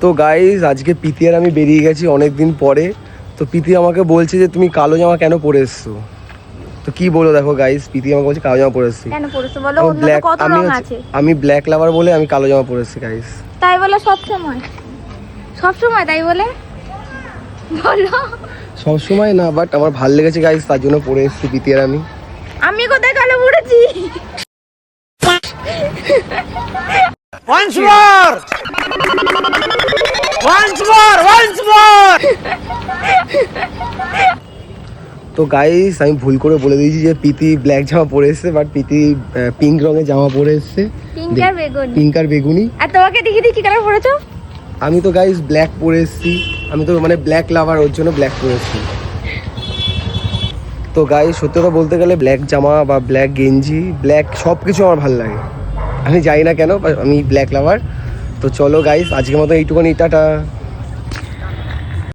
তো গাইস আজকে প্রীতি আর আমি বেরিয়ে গেছি অনেক দিন পরে। তো প্রীতি আমাকে বলছে যে তুমি কালো জামা কেন পরে এসছো। তো কি বলো, দেখো গাইস প্রীতি আমাকে বলছে কালো জামা পরে এসছি। কেন পরেছো বলো? অন্য তো কত রং আছে। আমি ব্ল্যাক লাভার বলে আমি কালো জামা পরে এসছি গাইস। তাই বলে সব সময় তাই বলে বলো? সব সময় না, বাট আমার ভালো লেগেছে গাইস, তার জন্য পরে এসছি প্রীতি আর আমি। আমি কোথায় কালো পড়েছি? Once more! Once more! তো গাইস আমি ভুল করে বলে দিয়েছি যে প্রীতি ব্ল্যাক জামা পরে এসছে, বাট প্রীতি পিঙ্ক রঙের জামা পরে এসছে। পিঙ্ক আর বেগুনি। আর তোমাকে দেখি কি কালার পরেছো? আমি তো গাইস ব্ল্যাক পরে এসছি, আমি তো মানে ব্ল্যাক লাভার, ওর জন্য ব্ল্যাক পরে এসছি। তো গাইস সত্যি কথা বলতে গেলে ব্ল্যাক জামা বা ব্ল্যাক গেঞ্জি, ব্ল্যাক সব কিছু আমার ভালো লাগে। আমি জানি না কেন, আমি ব্ল্যাক লাভার। তো চলো গাইস আজকের মতো এইটুকুনি, টাটা।